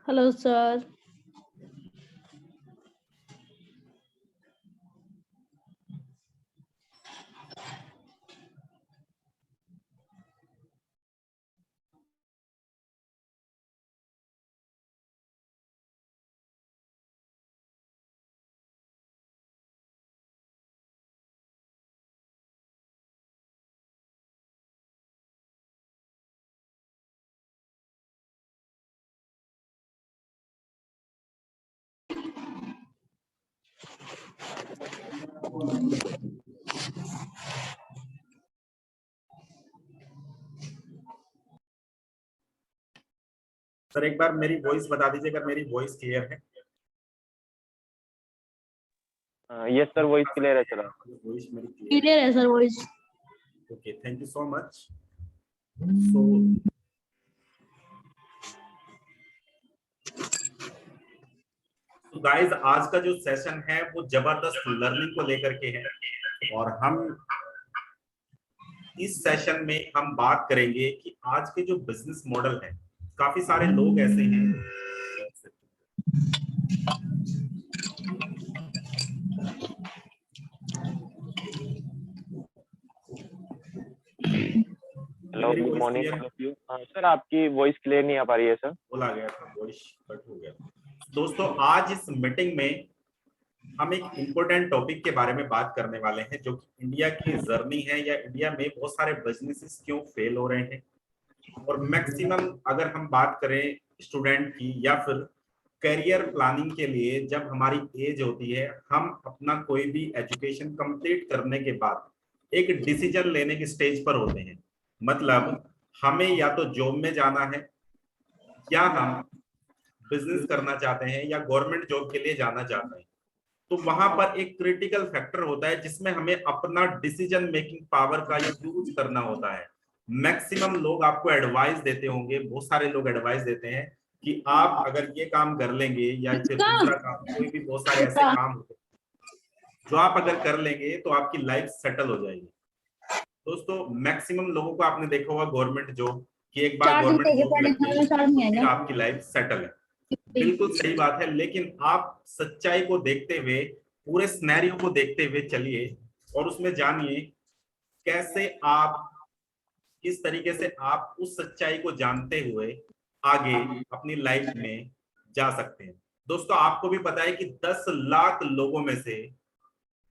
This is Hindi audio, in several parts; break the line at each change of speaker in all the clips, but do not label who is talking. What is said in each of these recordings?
Hello, sir.
सर एक बार मेरी वॉइस बता दीजिए अगर मेरी वॉइस क्लियर है।
यस सर, वॉइस क्लियर है सर।
वॉइस मेरी
Clear है sir voice.
Okay, thank you so much. So guys, आज का जो सेशन है वो जबरदस्त लर्निंग को लेकर के है और हम इस सेशन में हम बात करेंगे कि आज के जो बिजनेस मॉडल है, काफी सारे लोग ऐसे हैं।
Hello, good morning all of you. Sir आपकी वॉइस क्लियर नहीं आ पा रही है सर।
बोला गया था, वॉइस कट हो गया। दोस्तों, आज इस मीटिंग में हम एक इम्पोर्टेंट टॉपिक के बारे में बात करने वाले हैं, जो कि इंडिया की जर्नी है या इंडिया में बहुत सारे बिजनेसेस क्यों फेल हो रहे हैं। और मैक्सिमम अगर हम बात करें स्टूडेंट की या फिर करियर प्लानिंग के लिए, जब हमारी एज होती है, हम अपना कोई भी एजुकेशन कंप्लीट करने के बाद एक डिसीजन लेने की स्टेज पर होते हैं। मतलब हमें या तो जॉब में जाना है या हम बिजनेस करना चाहते हैं या गवर्नमेंट जॉब के लिए जाना चाहते हैं। तो वहां पर एक क्रिटिकल फैक्टर होता है जिसमें हमें अपना डिसीजन मेकिंग पावर का यूज करना होता है। मैक्सिमम लोग आपको एडवाइस देते होंगे, बहुत सारे लोग एडवाइस देते हैं कि आप अगर ये काम कर लेंगे या फिर दूसरा काम, कोई भी बहुत सारे ऐसे काम होते हैं जो आप अगर कर लेंगे तो आपकी लाइफ सेटल हो जाएगी। दोस्तों, मैक्सिमम लोगों को आपने देखा होगा गवर्नमेंट जॉब कि एक बार गवर्नमेंट जॉब लग गई तो फिर आपकी लाइफ सेटल है। बिल्कुल सही बात है, लेकिन आप सच्चाई को देखते हुए, पूरे सिनेरियो को देखते हुए चलिए और उसमें जानिए कैसे आप, किस तरीके से आप उस सच्चाई को जानते हुए आगे अपनी लाइफ में जा सकते हैं। दोस्तों, आपको भी पता है कि 10 लाख लोगों में से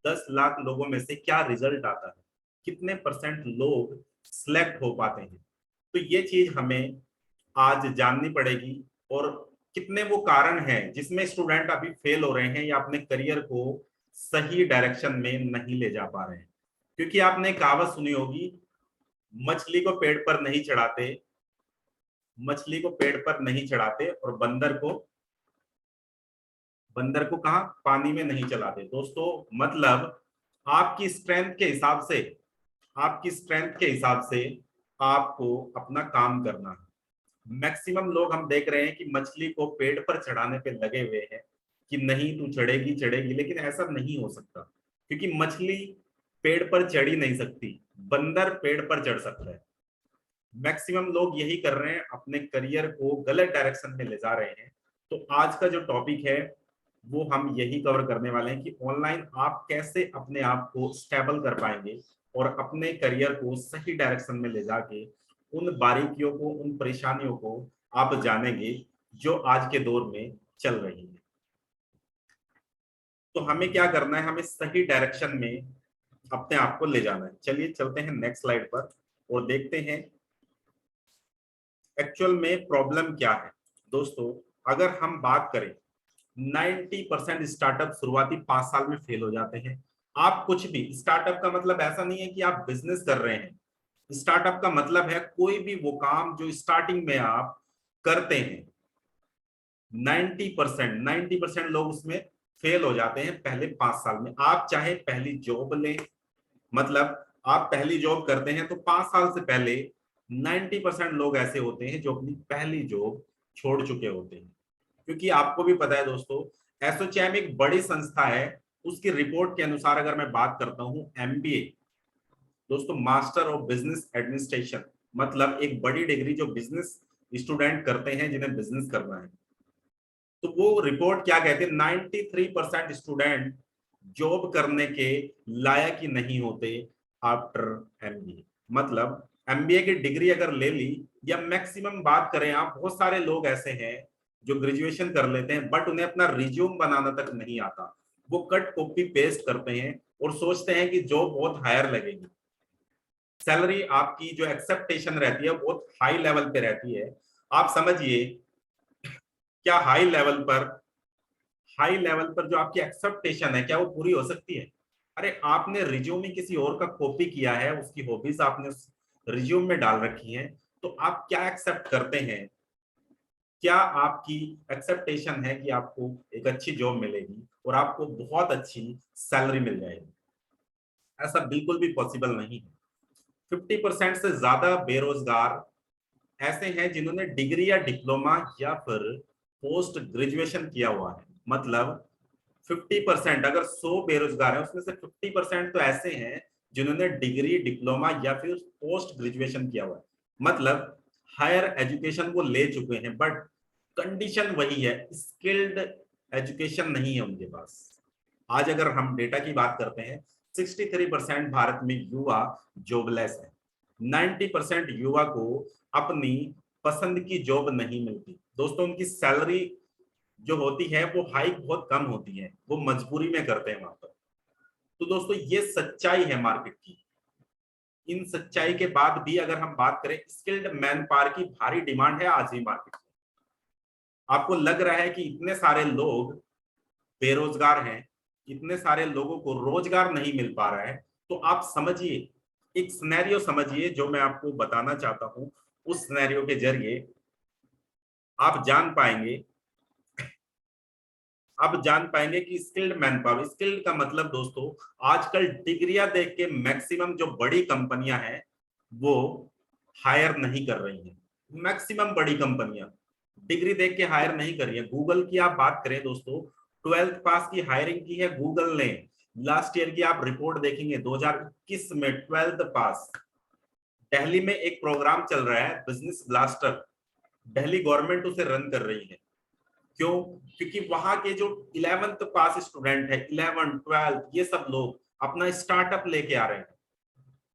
10 लाख लोगों में से क्या रिजल्ट आता है, कितने परसेंट लोग सिलेक्ट हो पाते हैं। तो ये चीज हमें आज जाननी पड़ेगी। और कितने वो कारण हैं जिसमें स्टूडेंट अभी फेल हो रहे हैं या अपने करियर को सही डायरेक्शन में नहीं ले जा पा रहे हैं। क्योंकि आपने कहावत सुनी होगी, मछली को पेड़ पर नहीं चढ़ाते, मछली को पेड़ पर नहीं चढ़ाते और बंदर को कहा पानी में नहीं चलाते। दोस्तों, मतलब आपकी स्ट्रेंथ के हिसाब से, आपकी स्ट्रेंथ के हिसाब से आपको अपना काम करना है। मैक्सिमम लोग हम देख रहे हैं कि मछली को पेड़ पर चढ़ाने पे लगे हुए हैं कि नहीं तू चढ़ेगी चढ़ेगी, लेकिन ऐसा नहीं हो सकता क्योंकि मछली पेड़ पर चढ़ ही नहीं सकती, बंदर पेड़ पर चढ़ सकता है। मैक्सिमम लोग यही कर रहे हैं, अपने करियर को गलत डायरेक्शन में ले जा रहे हैं। तो आज का जो टॉपिक है वो हम यही कवर करने वाले हैं कि ऑनलाइन आप कैसे अपने आप को स्टेबल कर पाएंगे और अपने करियर को सही डायरेक्शन में ले जाके उन बारीकियों को, उन परेशानियों को आप जानेंगे जो आज के दौर में चल रही है। तो हमें क्या करना है, हमें सही डायरेक्शन में अपने आप को ले जाना है। चलिए चलते हैं नेक्स्ट स्लाइड पर और देखते हैं एक्चुअल में प्रॉब्लम क्या है। दोस्तों, अगर हम बात करें, 90% स्टार्टअप शुरुआती 5 साल में फेल हो जाते हैं। आप कुछ भी, स्टार्टअप का मतलब ऐसा नहीं है कि आप बिजनेस कर रहे हैं। स्टार्टअप का मतलब है कोई भी वो काम जो स्टार्टिंग में आप करते हैं। 90% लोग उसमें फेल हो जाते हैं पहले 5 साल में। आप चाहे पहली जॉब लें, मतलब आप पहली जॉब करते हैं तो 5 साल से पहले 90% लोग ऐसे होते हैं जो अपनी पहली जॉब छोड़ चुके होते हैं। क्योंकि आपको भी पता है दोस्तों, एसोचैम एक बड़ी संस्था है, उसकी रिपोर्ट के अनुसार अगर मैं बात करता हूं, एमबीए दोस्तों, मास्टर ऑफ बिजनेस एडमिनिस्ट्रेशन, मतलब एक बड़ी डिग्री जो बिजनेस स्टूडेंट करते हैं जिन्हें बिजनेस करना है, तो वो रिपोर्ट क्या कहती है, 93% स्टूडेंट जॉब करने के लायक ही नहीं होते आफ्टर एमबीए। मतलब एमबीए की डिग्री अगर ले ली, या मैक्सिमम बात करें आप, बहुत सारे लोग ऐसे हैं जो ग्रेजुएशन कर लेते हैं बट उन्हें अपना रिज्यूम बनाना तक नहीं आता। वो कट कॉपी पेस्ट करते हैं और सोचते हैं कि जॉब बहुत हायर लगेगी, सैलरी आपकी जो एक्सेप्टेशन रहती है बहुत हाई लेवल पे रहती है। आप समझिए, क्या हाई लेवल पर जो आपकी एक्सेप्टेशन है क्या वो पूरी हो सकती है? अरे आपने रिज्यूम में किसी और का कॉपी किया है, उसकी हॉबीज आपने रिज्यूम में डाल रखी हैं, तो आप क्या एक्सेप्ट करते हैं? क्या आपकी एक्सेप्टेशन है कि आपको एक अच्छी जॉब मिलेगी और आपको बहुत अच्छी सैलरी मिल जाएगी? ऐसा बिल्कुल भी पॉसिबल नहीं है। 50% से ज्यादा बेरोजगार ऐसे हैं जिन्होंने डिग्री या डिप्लोमा या फिर पोस्ट ग्रेजुएशन किया हुआ है। मतलब 50%, अगर 100 बेरोजगार हैं उसमें से 50% तो ऐसे हैं जिन्होंने डिग्री, डिप्लोमा या फिर पोस्ट ग्रेजुएशन किया हुआ है। मतलब हायर एजुकेशन वो ले चुके हैं बट कंडीशन वही है, स्किल्ड एजुकेशन नहीं है उनके पास। आज अगर हम डेटा की बात करते हैं, 63% भारत में युवा जॉबलेस है। 90% युवा को अपनी पसंद की जॉब नहीं मिलती। दोस्तों उनकी सैलरी जो होती है वो हाइक बहुत कम होती है, वो मजबूरी में करते हैं वहां पर। तो दोस्तों ये सच्चाई है मार्केट की। इन सच्चाई के बाद भी अगर हम बात करें, स्किल्ड मैन पावर की भारी डिमांड है आज भी मार्केट में। आपको लग रहा है कि इतने सारे लोग बेरोजगार हैं, इतने सारे लोगों को रोजगार नहीं मिल पा रहा है, तो आप समझिए, एक सिनेरियो समझिए जो मैं आपको बताना चाहता हूं। उस सिनेरियो के जरिए आप जान पाएंगे, अब जान पाएंगे कि स्किल्ड मैन पावर, स्किल्ड का मतलब दोस्तों आजकल डिग्रियां देख के मैक्सिमम जो बड़ी कंपनियां हैं वो हायर नहीं कर रही हैं। मैक्सिमम बड़ी कंपनियां डिग्री देख के हायर नहीं कर रही है। गूगल की आप बात करें दोस्तों, 12th पास की हायरिंग की है गूगल ने। लास्ट ईयर की आप रिपोर्ट देखेंगे 2021 में 12th पास। दिल्ली में एक प्रोग्राम चल रहा है बिजनेस ब्लास्टर, दिल्ली गवर्नमेंट उसे रन कर रही है। क्यों? क्योंकि वहां के जो 11th पास स्टूडेंट है, 11 12 ये सब लोग अपना स्टार्टअप लेके आ रहे हैं,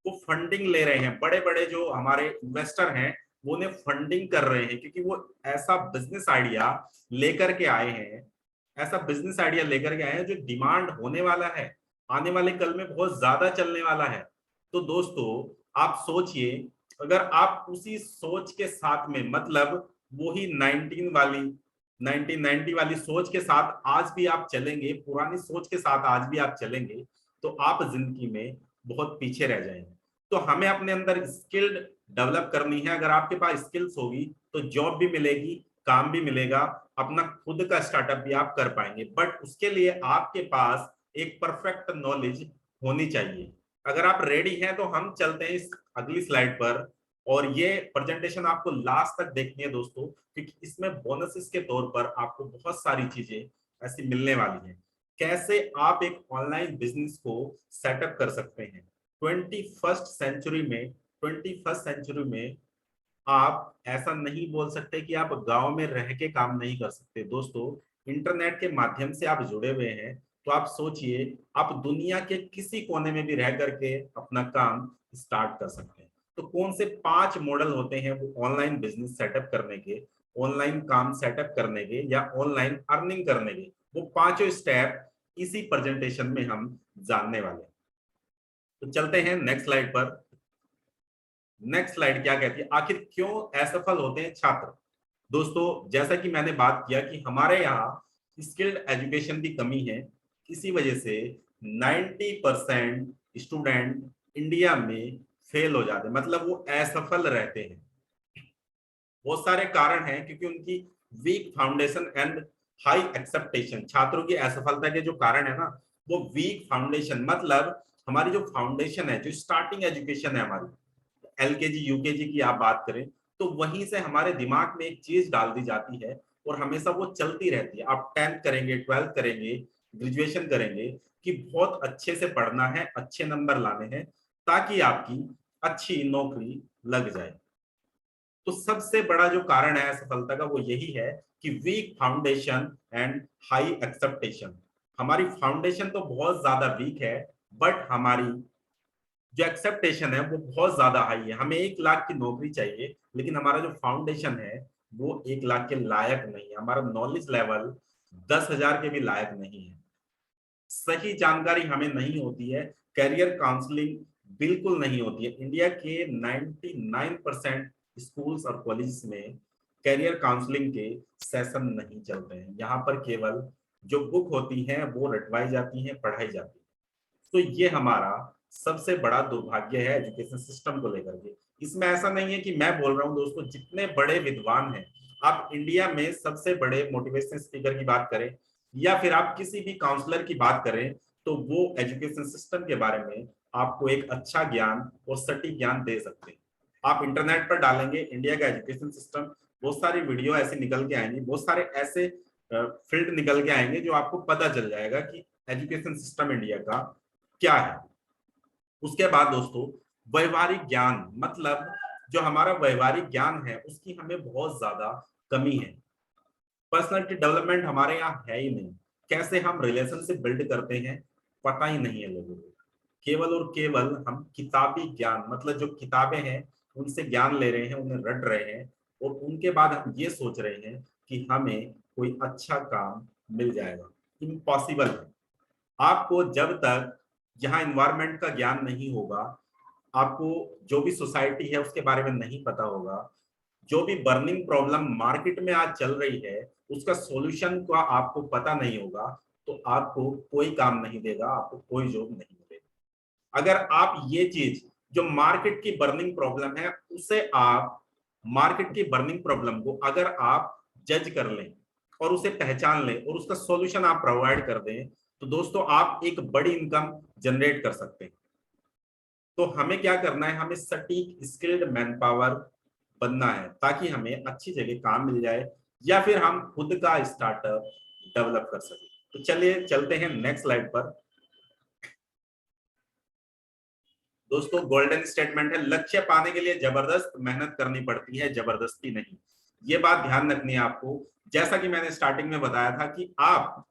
वो फंडिंग ले रहे हैं। बड़े बड़े जो हमारे इन्वेस्टर हैं वो उन्हें फंडिंग कर रहे हैं, क्योंकि वो ऐसा बिजनेस आइडिया लेकर के आए हैं, ऐसा बिजनेस आइडिया लेकर के आए हैं जो डिमांड होने वाला है, आने वाले कल में बहुत ज्यादा चलने वाला है। तो दोस्तों आप सोचिए, अगर आप उसी सोच के साथ में, मतलब वही 1990 वाली सोच के साथ आज भी आप चलेंगे, पुरानी सोच के साथ आज भी आप चलेंगे, तो आप जिंदगी में बहुत पीछे रह जाएंगे। तो हमें अपने अंदर स्किल्ड डेवलप करनी है। अगर आपके पास स्किल्स होगी तो जॉब भी मिलेगी, काम भी मिलेगा, अपना खुद का स्टार्टअप भी आप कर पाएंगे। बट उसके लिए आपके पास एक परफेक्ट नॉलेज होनी चाहिए। अगर आप रेडी हैं तो हम चलते हैं इस अगली स्लाइड पर, और ये प्रेजेंटेशन आपको लास्ट तक देखनी है दोस्तों, क्योंकि इसमें बोनसेस के तौर पर आपको बहुत सारी चीजें ऐसी मिलने वाली हैं। कैसे आप एक ऑनलाइन बिजनेस को सेटअप कर सकते हैं 21st सेंचुरी में। आप ऐसा नहीं बोल सकते कि आप गांव में रह के काम नहीं कर सकते। दोस्तों इंटरनेट के माध्यम से आप जुड़े हुए हैं, तो आप सोचिए, आप दुनिया के किसी कोने में भी रह करके अपना काम स्टार्ट कर सकते हैं। तो कौन से 5 मॉडल होते हैं वो ऑनलाइन बिजनेस सेटअप करने के, ऑनलाइन काम सेटअप करने के, या ऑनलाइन अर्निंग करने के, वो पांचों स्टेप इसी प्रेजेंटेशन में हम जानने वाले हैं। तो चलते हैं नेक्स्ट स्लाइड पर। नेक्स्ट स्लाइड क्या कहती है, आखिर क्यों असफल होते हैं छात्र? दोस्तों जैसा कि मैंने बात किया कि हमारे यहाँ स्किल्ड एजुकेशन की कमी है, इसी वजह से 90% स्टूडेंट इंडिया में फेल हो जाते हैं, मतलब वो असफल रहते हैं। बहुत सारे कारण हैं, क्योंकि उनकी weak foundation and high expectation. छात्रों की असफलता के जो कारण है ना, वो वीक फाउंडेशन, मतलब हमारी जो फाउंडेशन है, जो स्टार्टिंग एजुकेशन है हमारी, एलकेजी यूकेजी की आप बात करें, तो वहीं से हमारे दिमाग में एक चीज डाल दी जाती है और हमेशा वो चलती रहती है। आप 10th करेंगे, 12th करेंगे, ग्रेजुएशन करेंगे, कि बहुत अच्छे से पढ़ना है, अच्छे नंबर लाने हैं, ताकि आपकी अच्छी नौकरी लग जाए। तो सबसे बड़ा जो कारण है असफलता का वो यही है कि weak foundation and high expectation. हमारी फाउंडेशन तो बहुत ज्यादा वीक है, बट हमारी जो एक्सेप्टेशन है वो बहुत ज्यादा हाई है। हमें 1 लाख की नौकरी चाहिए, लेकिन हमारा जो फाउंडेशन है वो 1 लाख के लायक नहीं है। हमारा नॉलेज लेवल 10,000 के भी लायक नहीं है। सही जानकारी हमें नहीं होती है। करियर काउंसलिंग बिल्कुल नहीं होती है। इंडिया के 99% स्कूल्स और कॉलेज में करियर काउंसलिंग के सेशन नहीं चलते हैं। यहाँ पर केवल जो बुक होती हैं वो रटवाई जाती हैं, पढ़ाई जाती है। तो ये हमारा सबसे बड़ा दुर्भाग्य है एजुकेशन सिस्टम को लेकर के। इसमें ऐसा नहीं है कि मैं बोल रहा हूँ दोस्तों, जितने बड़े विद्वान हैं, आप इंडिया में सबसे बड़े मोटिवेशन स्पीकर की बात करें या फिर आप किसी भी काउंसलर की बात करें, तो वो एजुकेशन सिस्टम के बारे में आपको एक अच्छा ज्ञान और सटीक ज्ञान दे सकते हैं। आप इंटरनेट पर डालेंगे इंडिया का एजुकेशन सिस्टम, बहुत सारी वीडियो ऐसी निकल के आएंगी, बहुत सारे ऐसे फील्ड निकल के आएंगे जो आपको पता चल जाएगा कि एजुकेशन सिस्टम इंडिया का क्या है। उसके बाद दोस्तों, व्यवहारिक ज्ञान, मतलब जो हमारा व्यवहारिक ज्ञान है उसकी हमें बहुत ज्यादा कमी है। पर्सनालिटी डेवलपमेंट हमारे यहाँ है ही नहीं। कैसे हम रिलेशनशिप बिल्ड करते हैं पता ही नहीं है लोगों को। केवल और केवल हम किताबी ज्ञान, मतलब जो किताबें हैं उनसे ज्ञान ले रहे हैं, उन्हें रट रहे हैं, और उनके बाद हम ये सोच रहे हैं कि हमें कोई अच्छा काम मिल जाएगा। इम्पॉसिबल है। आपको जब तक यहाँ इन्वायरमेंट का ज्ञान नहीं होगा, आपको जो भी सोसाइटी है उसके बारे में नहीं पता होगा, जो भी बर्निंग प्रॉब्लम मार्केट में आज चल रही है उसका सॉल्यूशन का आपको पता नहीं होगा, तो आपको कोई काम नहीं देगा, आपको कोई जॉब नहीं मिलेगा। अगर आप ये चीज, जो मार्केट की बर्निंग प्रॉब्लम है, उसे आप, मार्केट की बर्निंग प्रॉब्लम को अगर आप जज कर लें और उसे पहचान लें और उसका सॉल्यूशन आप प्रोवाइड कर दें, तो दोस्तों आप एक बड़ी इनकम जनरेट कर सकते हैं। तो हमें क्या करना है, हमें सटीक स्किल्ड मैन पावर बनना है ताकि हमें अच्छी जगह काम मिल जाए या फिर हम खुद का स्टार्टअप डेवलप कर सके। तो चलिए चलते हैं नेक्स्ट स्लाइड पर। दोस्तों गोल्डन स्टेटमेंट है, लक्ष्य पाने के लिए जबरदस्त मेहनत करनी पड़ती है, जबरदस्ती नहीं। ये बात ध्यान रखनी है आपको। जैसा कि मैंने स्टार्टिंग में बताया था कि आप,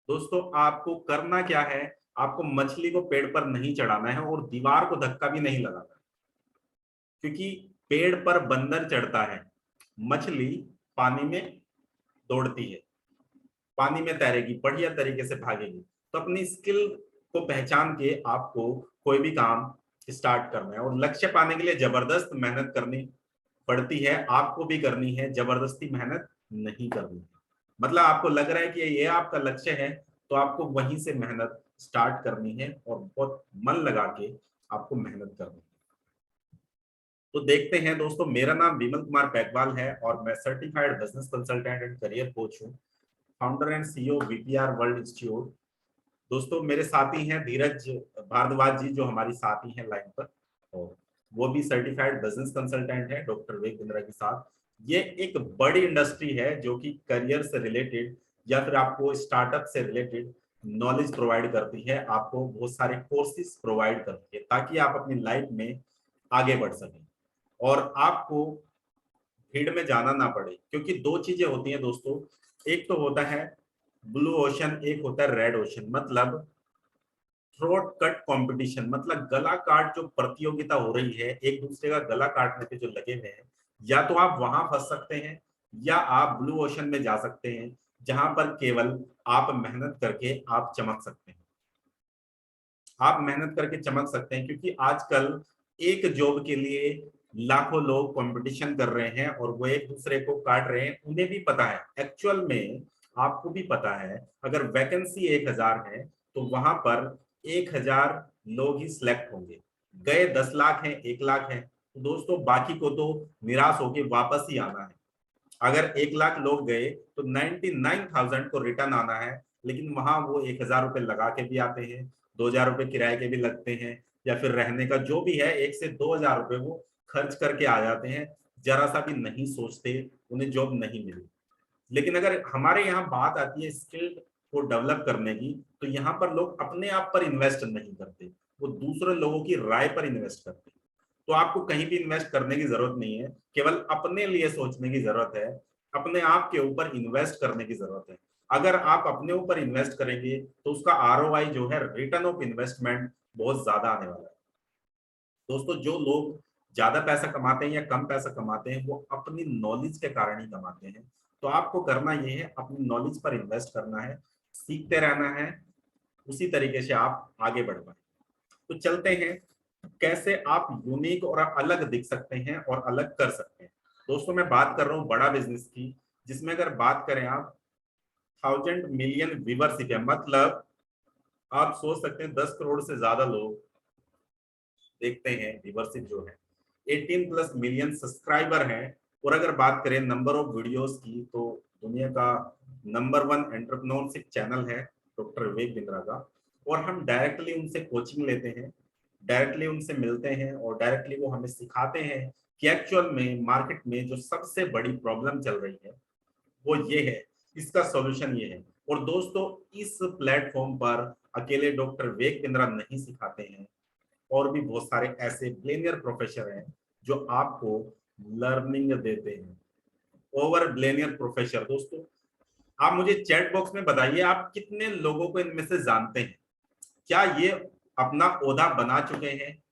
दोस्तों आपको करना क्या है, आपको मछली को पेड़ पर नहीं चढ़ाना है और दीवार को धक्का भी नहीं लगाना, क्योंकि पेड़ पर बंदर चढ़ता है, मछली पानी में दौड़ती है, पानी में तैरेगी, बढ़िया तरीके से भागेगी। तो अपनी स्किल को पहचान के आपको कोई भी काम स्टार्ट करना है, और लक्ष्य पाने के लिए जबरदस्त मेहनत करनी पड़ती है, आपको भी करनी है, जबरदस्ती मेहनत नहीं करनी है। मतलब आपको लग रहा है कि ये आपका लक्ष्य है, तो आपको वहीं से मेहनत स्टार्ट करनी है और बहुत मन लगा के आपको मेहनत करनी है। तो देखते हैं दोस्तों, मेरा नाम विमल कुमार बैगवाल है और मैं certified business consultant and career coach हूँ, founder and CEO VPR world institute. दोस्तों मेरे साथी हैं धीरज भारद्वाज जी, जो हमारी साथी हैं लाइन पर, और वो भी सर्टिफाइड बिजनेस कंसल्टेंट है डॉक्टर विवेक बिंद्रा के साथ। ये एक बड़ी इंडस्ट्री है जो कि करियर से रिलेटेड या फिर आपको स्टार्टअप से रिलेटेड नॉलेज प्रोवाइड करती है, आपको बहुत सारे कोर्सेज प्रोवाइड करती है ताकि आप अपनी लाइफ में आगे बढ़ सकें और आपको भीड़ में जाना ना पड़े। क्योंकि दो चीजें होती हैं दोस्तों, एक तो होता है ब्लू ओशन, एक होता है रेड ओशन। मतलब थ्रोट कट कंपटीशन, मतलब गला काट जो प्रतियोगिता हो रही है, एक दूसरे का गला काटने पे जो लगे हुए हैं, या तो आप वहां फंस सकते हैं या आप ब्लू ओशन में जा सकते हैं, जहां पर केवल आप मेहनत करके आप चमक सकते हैं। आप मेहनत करके चमक सकते हैं, क्योंकि आजकल एक जॉब के लिए लाखों लोग कंपटीशन कर रहे हैं और वो एक दूसरे को काट रहे हैं। उन्हें भी पता है, एक्चुअल में आपको भी पता है, अगर वैकेंसी 1,000 है तो वहां पर 1,000 लोग ही सिलेक्ट होंगे। गए 10 लाख हैं, 1 लाख है, तो दोस्तों बाकी को तो निराश होके वापस ही आना है। अगर 1 लाख लोग गए तो 99,000 को रिटर्न आना है, लेकिन वहां वो 1,000 रुपए लगा के भी आते हैं, 2,000 रुपए किराए के भी लगते हैं, या फिर रहने का जो भी है 1 से 2,000 रुपए वो खर्च करके आ जाते हैं, जरा सा भी नहीं सोचते, उन्हें जॉब नहीं मिली। लेकिन अगर हमारे यहाँ बात आती है स्किल को डेवलप करने की, तो यहाँ पर लोग अपने आप पर इन्वेस्ट नहीं करते, वो दूसरे लोगों की राय पर इन्वेस्ट करते हैं। तो आपको कहीं भी इन्वेस्ट करने की जरूरत नहीं है, केवल अपने लिए सोचने की जरूरत है, अपने आप के ऊपर इन्वेस्ट करने की जरूरत है। अगर आप अपने ऊपर इन्वेस्ट करेंगे तो उसका आरओआई जो है, रिटर्न ऑफ इन्वेस्टमेंट, बहुत ज्यादा आने वाला है। दोस्तों, जो लोग ज्यादा पैसा कमाते हैं या कम पैसा कमाते हैं, वो अपनी नॉलेज के कारण ही कमाते हैं। तो आपको करना ये है, अपनी नॉलेज पर इन्वेस्ट करना है, सीखते रहना है, उसी तरीके से आप आगे बढ़ पाए। तो चलते हैं कैसे आप यूनिक और अलग दिख सकते हैं और अलग कर सकते हैं। दोस्तों, मैं बात कर रहा हूँ बड़ा बिजनेस की, जिसमें अगर बात करें आप 1000 मिलियन व्यूवरशिप है, मतलब आप सोच सकते हैं 10 करोड़ से ज्यादा लोग देखते हैं, व्यूवरशिप जो है 18+ मिलियन सब्सक्राइबर हैं। और अगर बात करें नंबर ऑफ वीडियोस की, तो दुनिया का नंबर 1 एंटरप्रेन्योरशिप चैनल है डॉक्टर विवेक बिंद्रा का। और हम डायरेक्टली उनसे कोचिंग लेते हैं, डायरेक्टली उनसे मिलते हैं, और डायरेक्टली वो हमें सिखाते हैं कि एक्चुअल में मार्केट में जो सबसे बड़ी प्रॉब्लम चल रही है वो ये है, इसका सॉल्यूशन ये है। और दोस्तों, इस प्लेटफॉर्म पर अकेले डॉक्टर विवेक बिंद्रा नहीं सिखाते हैं, और भी बहुत सारे ऐसे ब्लेनियर प्रोफेसर हैं जो आपको लर्निंग देते हैं। ओवर ब्लेनियर प्रोफेसर। दोस्तों, आप मुझे चैट बॉक्स में बताइए, आप कितने लोगों को इनमें से जानते हैं? क्या ये अपना ओहदा बना चुके हैं?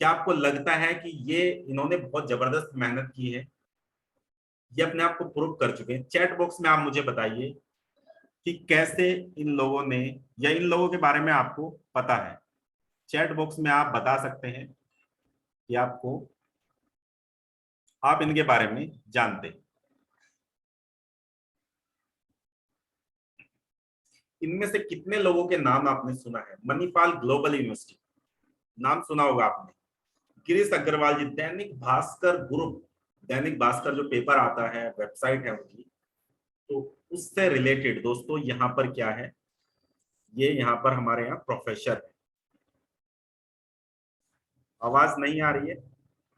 क्या आपको लगता है कि ये इन्होंने बहुत जबरदस्त मेहनत की है, ये अपने आप को प्रूव कर चुके हैं? चैट बॉक्स में आप मुझे बताइए कि कैसे इन लोगों ने, या इन लोगों के बारे में आपको पता है। चैट बॉक्स में आप बता सकते हैं कि आपको, आप इनके बारे में जानते हैं। इनमें से कितने लोगों के नाम आपने सुना है? मणिपाल ग्लोबल यूनिवर्सिटी, नाम सुना होगा आपने। गिरीश अग्रवाल जी, दैनिक भास्कर ग्रुप, दैनिक भास्कर जो पेपर आता है, वेबसाइट है उनकी, तो उससे रिलेटेड दोस्तों यहाँ पर क्या है, ये यहाँ पर हमारे यहाँ प्रोफेसर है। आवाज नहीं आ रही है?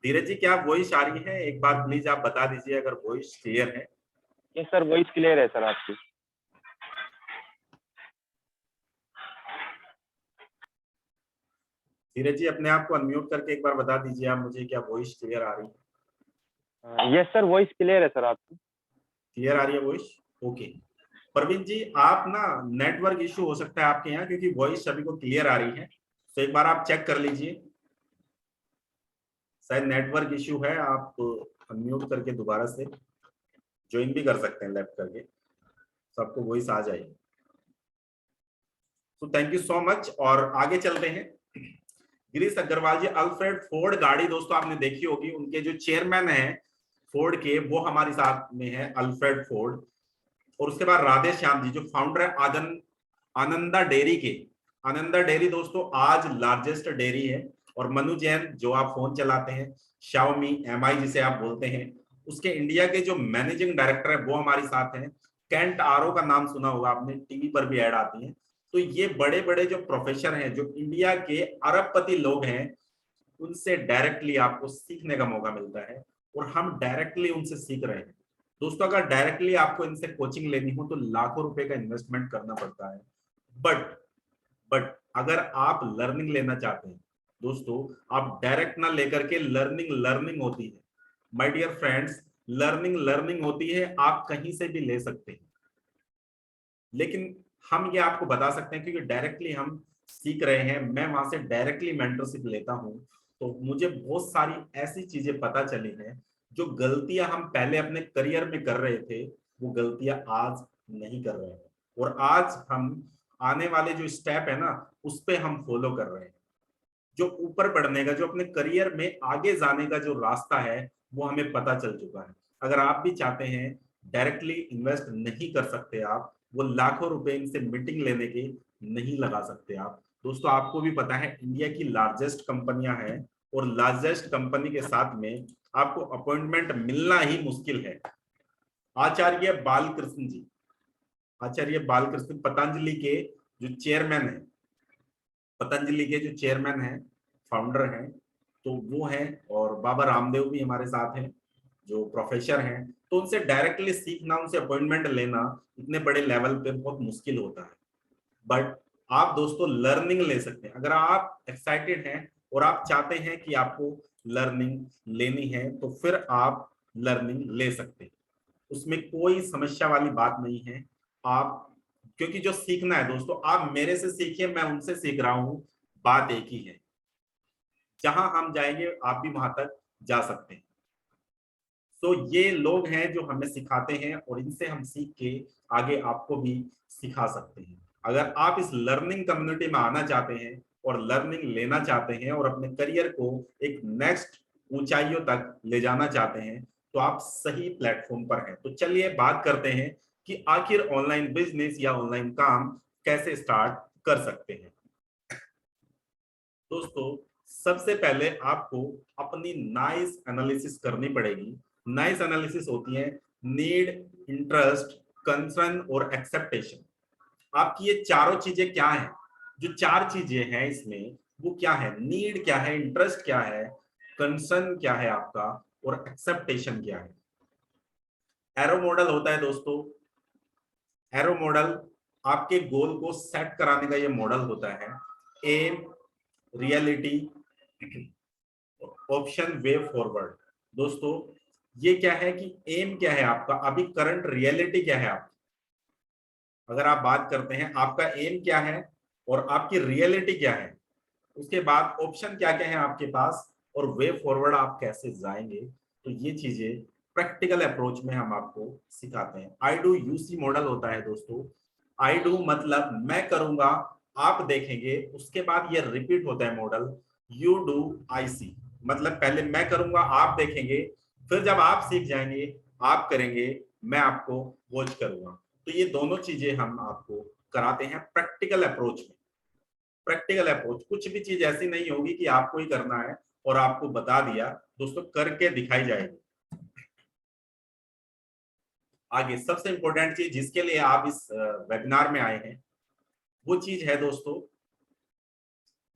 धीरज जी, क्या वॉइस आ रही है? एक बार प्लीज आप बता दीजिए अगर वॉइस क्लियर है।
यस सर, वॉइस क्लियर है सर आपकी।
धीरज जी, अपने आप को अनम्यूट करके एक बार बता दीजिए आप मुझे, क्या वॉइस क्लियर आ रही है?
यस सर, वॉइस क्लियर है सर आपकी।
क्लियर आ रही है वॉइस? ओके। प्रवीण जी, आप ना, नेटवर्क इशू हो सकता है आपके यहाँ, क्योंकि वॉइस सभी को क्लियर आ रही है, तो एक बार आप चेक कर लीजिए, शायद नेटवर्क इशू है। आप अनम्यूट करके दोबारा से ज्वाइन भी कर सकते हैं लेफ्ट करके, तो आपको वॉइस आ जाएगी। तो थैंक यू सो मच, और आगे चलते हैं। गिरीश अग्रवाल जी, अल्फ्रेड फोर्ड गाड़ी दोस्तों आपने देखी होगी, उनके जो चेयरमैन हैं फोर्ड के, वो हमारे साथ में है, अल्फ्रेड फोर्ड। और उसके बाद राधे श्याम जी, जो फाउंडर है आनंदा डेयरी के। आनंदा डेयरी दोस्तों आज लार्जेस्ट डेयरी है। और मनु जैन, जो आप फोन चलाते हैं, शाओमी एमआई जिसे आप बोलते हैं, उसके इंडिया के जो मैनेजिंग डायरेक्टर है वो हमारे साथ हैं। कैंट आरो का नाम सुना होगा आपने, टीवी पर भी ऐड आती है। तो ये बड़े बड़े जो प्रोफेसर हैं, जो इंडिया के अरबपति लोग हैं, उनसे डायरेक्टली आपको सीखने का मौका मिलता है, और हम डायरेक्टली उनसे सीख रहे हैं। दोस्तों, अगर डायरेक्टली आपको इनसे कोचिंग लेनी हो तो लाखों रुपए का इन्वेस्टमेंट करना पड़ता है। बट बट अगर आप लर्निंग लेना चाहते हैं दोस्तों, आप डायरेक्ट ना लेकर के, लर्निंग लर्निंग होती है my dear friends, learning learning होती है, आप कहीं से भी ले सकते हैं। लेकिन हम ये आपको बता सकते हैं क्योंकि डायरेक्टली हम सीख रहे हैं, मैं वहां से डायरेक्टली मेंटरशिप लेता हूं, तो मुझे बहुत सारी ऐसी चीजें पता चली हैं, जो गलतियां हम पहले अपने करियर में कर रहे थे, वो गलतियां आज नहीं कर रहे हैं। और आज हम आने वाले जो स्टेप है ना, उस पे हम फॉलो कर रहे हैं। जो ऊपर बढ़ने का, जो अपने करियर में आगे जाने का जो रास्ता है, वो हमें पता चल चुका है। अगर आप भी चाहते हैं, डायरेक्टली इन्वेस्ट नहीं कर सकते आप, वो लाखों रुपए इनसे मीटिंग लेने के नहीं लगा सकते आप। दोस्तों, आपको भी पता है इंडिया की लार्जेस्ट कंपनियां हैं, और लार्जेस्ट कंपनी के साथ में आपको अपॉइंटमेंट मिलना ही मुश्किल है। आचार्य बालकृष्ण जी, आचार्य बालकृष्ण पतंजलि के जो चेयरमैन है, पतंजलि के जो चेयरमैन हैं, फाउंडर हैं, तो वो हैं। और बाबा रामदेव भी हमारे साथ हैं, जो प्रोफेसर हैं। तो उनसे डायरेक्टली सीखना, उनसे अपॉइंटमेंट लेना इतने बड़े लेवल पे बहुत मुश्किल होता है। बट आप दोस्तों लर्निंग ले सकते हैं। अगर आप एक्साइटेड हैं और आप चाहते हैं कि आपको लर्निंग लेनी है, तो फिर आप लर्निंग ले सकते हैं। उसमें कोई समस्या वाली बात नहीं है। आप, क्योंकि जो सीखना है दोस्तों, आप मेरे से सीखिए, मैं उनसे सीख रहा हूं, बात एक ही है। जहां हम जाएंगे आप भी वहां तक जा सकते हैं। तो ये लोग हैं जो हमें सिखाते हैं और इनसे हम सीख के आगे आपको भी सिखा सकते हैं। अगर आप इस लर्निंग कम्युनिटी में आना चाहते हैं और लर्निंग लेना चाहते हैं और अपने करियर को एक नेक्स्ट ऊंचाइयों तक ले जाना चाहते हैं, तो आप सही प्लेटफॉर्म पर हैं। तो चलिए बात करते हैं कि आखिर ऑनलाइन बिजनेस या ऑनलाइन काम कैसे स्टार्ट कर सकते हैं। दोस्तों, सबसे पहले आपको अपनी नाइस एनालिसिस करनी पड़ेगी। नाइस एनालिसिस होती है नीड, इंटरेस्ट, कंसर्न और एक्सेप्टेशन। आपकी ये चारों चीजें क्या हैं? जो चार चीजें हैं इसमें, वो क्या है? नीड क्या है, इंटरेस्ट क्या है, कंसर्न क्या है आपका, और एक्सेप्टेशन क्या है। एरो मॉडल होता है दोस्तों। एरो मॉडल आपके गोल को सेट कराने का ये मॉडल होता है। Aim, reality, option, way forward. दोस्तों, ये क्या है कि एम क्या है आपका, अभी करंट रियलिटी क्या है आपकी। अगर आप बात करते हैं आपका एम क्या है और आपकी रियलिटी क्या है, उसके बाद ऑप्शन क्या क्या है आपके पास, और वे फॉरवर्ड आप कैसे जाएंगे, तो ये चीजें प्रैक्टिकल अप्रोच में हम आपको सिखाते हैं। I do you see model होता है दोस्तों। आई डू मतलब मैं करूंगा, आप देखेंगे, उसके बाद ये रिपीट होता है मॉडल। यू डू आई सी मतलब पहले मैं करूंगा, आप देखेंगे, फिर जब आप सीख जाएंगे, आप करेंगे, मैं आपको वॉच करूंगा। तो ये दोनों चीजें हम आपको कराते हैं प्रैक्टिकल अप्रोच में। प्रैक्टिकल अप्रोच, कुछ भी चीज ऐसी नहीं होगी कि आपको ही करना है और आपको बता दिया, दोस्तों करके दिखाई जाएगी। आगे सबसे इंपॉर्टेंट चीज जिसके लिए आप इस वेबिनार में आए हैं, वो चीज है दोस्तों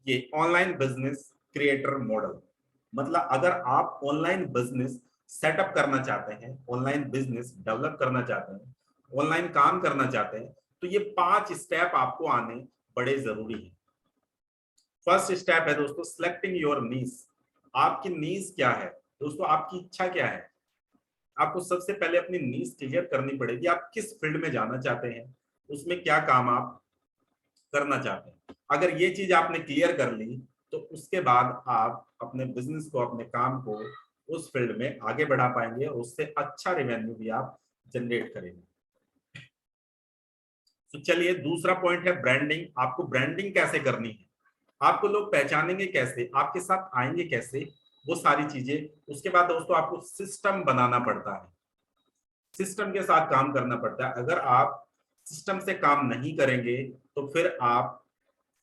ये ऑनलाइन बिजनेस क्रिएटर मॉडल। मतलब अगर आप ऑनलाइन बिजनेस सेटअप करना चाहते हैं, ऑनलाइन बिजनेस डेवलप करना चाहते हैं, ऑनलाइन काम करना चाहते हैं, तो ये 5 स्टेप आपको आने बड़े जरूरी है। फर्स्ट स्टेप है दोस्तों सिलेक्टिंग योर नीश। आपकी नीश क्या है दोस्तों, आपकी इच्छा क्या है। आपको सबसे पहले अपनी नीश क्लियर करनी पड़ेगी। आप किस फील्ड में जाना चाहते हैं, उसमें क्या काम आप करना चाहते हैं। अगर ये चीज आपने क्लियर कर ली, तो उसके बाद आप अपने बिजनेस को, अपने काम को उस फील्ड में आगे बढ़ा पाएंगे और उससे अच्छा रेवेन्यू भी आप जनरेट करेंगे। तो चलिए दूसरा पॉइंट है ब्रांडिंग। आपको ब्रांडिंग कैसे करनी है, आपको लोग पहचानेंगे कैसे, आपके साथ आएंगे कैसे, वो सारी चीजें। उसके बाद दोस्तों आपको सिस्टम बनाना पड़ता है, सिस्टम के साथ काम करना पड़ता है। अगर आप सिस्टम से काम नहीं करेंगे, तो फिर आप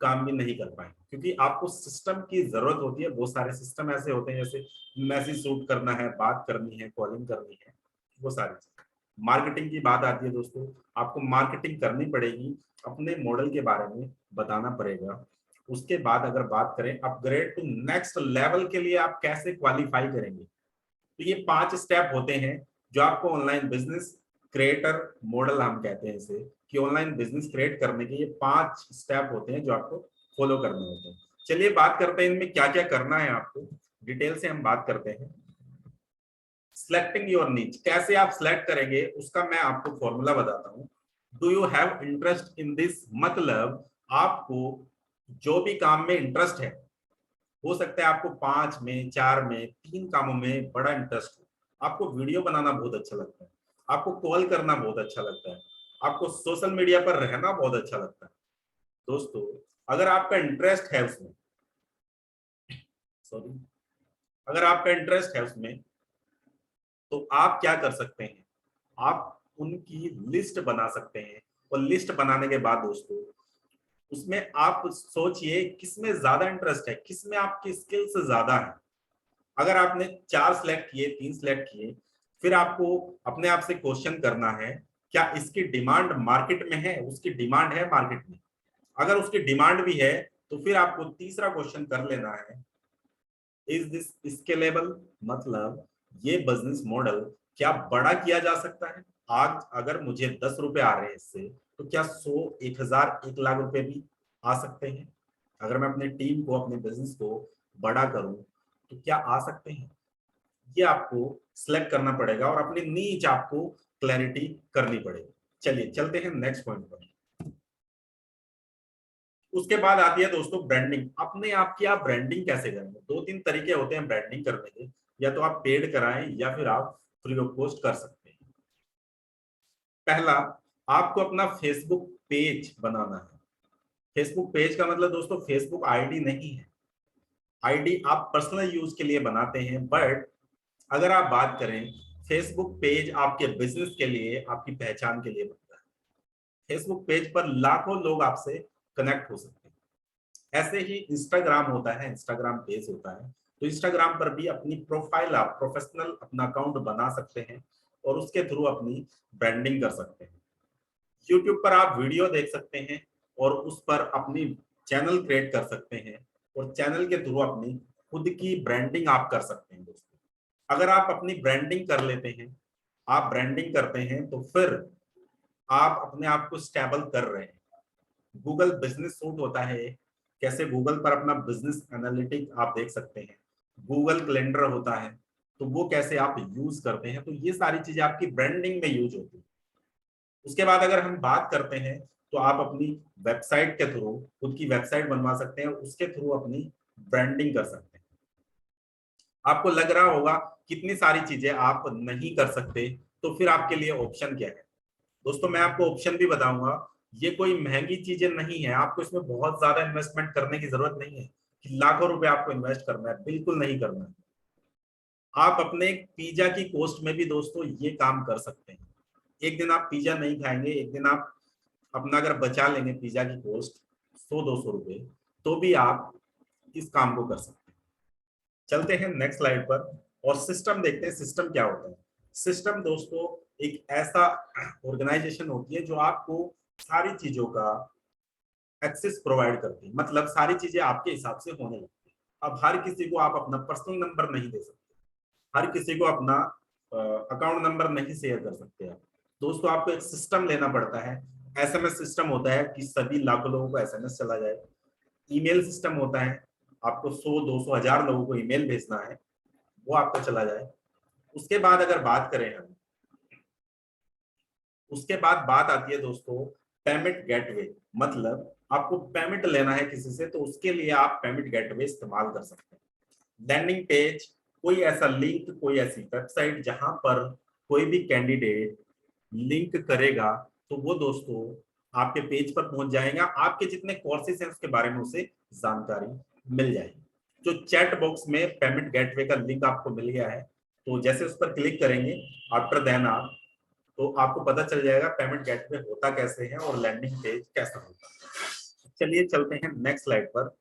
काम भी नहीं कर पाएंगे, क्योंकि आपको सिस्टम की जरूरत होती है। बहुत सारे सिस्टम ऐसे होते हैं, जैसे मैसेज शूट करना है, बात करनी है, कॉलिंग करनी है, वो सारी चीजें। मार्केटिंग की बात आती है दोस्तों, आपको मार्केटिंग करनी पड़ेगी, अपने मॉडल के बारे में बताना पड़ेगा। उसके बाद अगर बात करें अपग्रेड टू नेक्स्ट लेवल के लिए आप कैसे क्वालिफाई करेंगे, तो ये 5 स्टेप होते हैं जो आपको ऑनलाइन बिजनेस क्रिएटर मॉडल हम कहते हैं इसे, कि ऑनलाइन बिजनेस क्रिएट करने के ये 5 स्टेप होते हैं जो आपको फॉलो करने होते हैं। चलिए बात करते हैं इनमें क्या क्या करना है आपको, डिटेल से हम बात करते हैं। सिलेक्टिंग योर नीच, कैसे आप सिलेक्ट करेंगे उसका मैं आपको फॉर्मूला बताता हूँ। Do you have interest in this मतलब आपको जो भी काम में इंटरेस्ट है, हो सकता है आपको 5 में, 4 में, 3 कामों में बड़ा इंटरेस्ट हो। आपको वीडियो बनाना बहुत अच्छा लगता है, आपको कॉल करना बहुत अच्छा लगता है, आपको सोशल मीडिया पर रहना बहुत अच्छा लगता है। दोस्तों, अगर आपका इंटरेस्ट है उसमें, सॉरी, अगर आपका इंटरेस्ट है उसमें, तो आप क्या कर सकते हैं, आप उनकी लिस्ट बना सकते हैं। और लिस्ट बनाने के बाद दोस्तों, उसमें आप सोचिए किसमें ज्यादा इंटरेस्ट है, किसमें आपकी स्किल्स ज्यादा है। अगर आपने 4 सिलेक्ट किए, 3 सिलेक्ट किए, फिर आपको अपने आप से क्वेश्चन करना है, क्या इसकी डिमांड मार्केट में है, उसकी डिमांड है मार्केट में। अगर उसकी डिमांड भी है, तो फिर आपको तीसरा क्वेश्चन कर लेना है, इज दिस स्केलेबल मतलब ये बिजनेस मॉडल क्या बड़ा किया जा सकता है। आज अगर मुझे 10 रुपए आ रहे हैं इससे, तो क्या 100, 1000, 1 लाख रुपए भी आ सकते हैं। अगर मैं अपनी टीम को, अपने बिजनेस को बड़ा करूं तो क्या आ सकते हैं, ये आपको सिलेक्ट करना पड़ेगा और अपनी नीच आपको क्लैरिटी करनी पड़ेगी। चलिए चलते हैं नेक्स्ट पॉइंट पर। उसके बाद आती है दोस्तों ब्रांडिंग। अपने आप की आप ब्रांडिंग कैसे करेंगे? दो तीन तरीके होते हैं ब्रांडिंग करने के, या तो आप पेड कराएं या फिर आप फ्री ऑफ कॉस्ट कर सकते हैं। पहला, आपको अपना फेसबुक पेज बनाना है। फेसबुक पेज का मतलब दोस्तों फेसबुक आईडी नहीं है। आईडी आप पर्सनल यूज के लिए बनाते हैं, बट अगर आप बात करें फेसबुक पेज आपके बिजनेस के लिए, आपकी पहचान के लिए बनता है। फेसबुक पेज पर लाखों लोग आपसे कनेक्ट हो सकते हैं। ऐसे ही इंस्टाग्राम होता है, इंस्टाग्राम पेज होता है, तो इंस्टाग्राम पर भी अपनी प्रोफाइल, आप प्रोफेशनल अपना अकाउंट बना सकते हैं और उसके थ्रू अपनी ब्रांडिंग कर सकते हैं। यूट्यूब पर आप वीडियो देख सकते हैं और उस पर अपनी चैनल क्रिएट कर सकते हैं और चैनल के थ्रू अपनी खुद की ब्रांडिंग आप कर सकते हैं दोस्तों। अगर आप अपनी ब्रांडिंग कर लेते हैं, आप ब्रांडिंग करते हैं, तो फिर आप अपने आप को स्टेबल कर रहे हैं। गूगल बिजनेस सूट होता है, कैसे गूगल पर अपना बिजनेस एनालिटिक आप देख सकते हैं। गूगल कैलेंडर होता है, तो वो कैसे आप यूज करते हैं, तो ये सारी चीजें आपकी ब्रांडिंग में यूज होती है। उसके बाद अगर हम बात करते हैं तो आप अपनी वेबसाइट के थ्रू खुद की वेबसाइट बनवा सकते हैं, उसके थ्रू अपनी ब्रांडिंग कर सकते हैं। आपको लग रहा होगा कितनी सारी चीजें आप नहीं कर सकते, तो फिर आपके लिए ऑप्शन क्या है? दोस्तों मैं आपको ऑप्शन भी बताऊंगा। ये कोई महंगी चीजें नहीं है, आपको इसमें बहुत ज्यादा इन्वेस्टमेंट करने की जरूरत नहीं है कि लाखों रुपए आपको इन्वेस्ट करना है, बिल्कुल नहीं करना है। आप अपने पिज्जा की कॉस्ट में भी दोस्तों ये काम कर सकते हैं। एक दिन आप पिज्जा नहीं खाएंगे, एक दिन आप अपना अगर बचा लेंगे पिज्जा की कॉस्ट 100-200 रुपए, तो भी आप इस काम को कर सकते हैं। चलते हैं नेक्स्ट स्लाइड पर और सिस्टम देखते हैं। सिस्टम क्या होता है? सिस्टम दोस्तों एक ऐसा ऑर्गेनाइजेशन होती है जो आपको सारी चीजों का एक्सेस प्रोवाइड करती है, मतलब सारी चीजें आपके हिसाब से होने लगती है। अब हर किसी को आप अपना पर्सनल नंबर नहीं दे सकते, हर किसी को अपना अकाउंट नंबर नहीं शेयर कर सकते आप। दोस्तों आपको एक सिस्टम लेना पड़ता है। एसएमएस सिस्टम होता है कि सभी लाखों लोगों को एसएमएस चला जाए। ईमेल सिस्टम होता है, आपको 100-200-1000 लोगों को ईमेल भेजना है, वो आपको चला जाए। उसके बाद अगर बात करें हम, उसके बाद बात आती है दोस्तों पेमेंट गेटवे। मतलब आपको पेमेंट लेना है किसी से, तो उसके लिए आप पेमेंट गेटवे इस्तेमाल कर सकते हैं। लैंडिंग पेज, कोई ऐसा लिंक, कोई ऐसी वेबसाइट जहां पर कोई भी कैंडिडेट लिंक करेगा तो वो दोस्तों आपके पेज पर पहुंच जाएगा, आपके जितने कोर्सेज हैं उसके बारे में उसे जानकारी मिल जाएगी। जो चैट बॉक्स में पेमेंट गेटवे का लिंक आपको मिल गया है, तो जैसे उस पर क्लिक करेंगे, आफ्टर देन आप, तो आपको पता चल जाएगा पेमेंट गेटवे होता कैसे है और लैंडिंग पेज कैसा होता है। चलिए चलते हैं नेक्स्ट स्लाइड पर।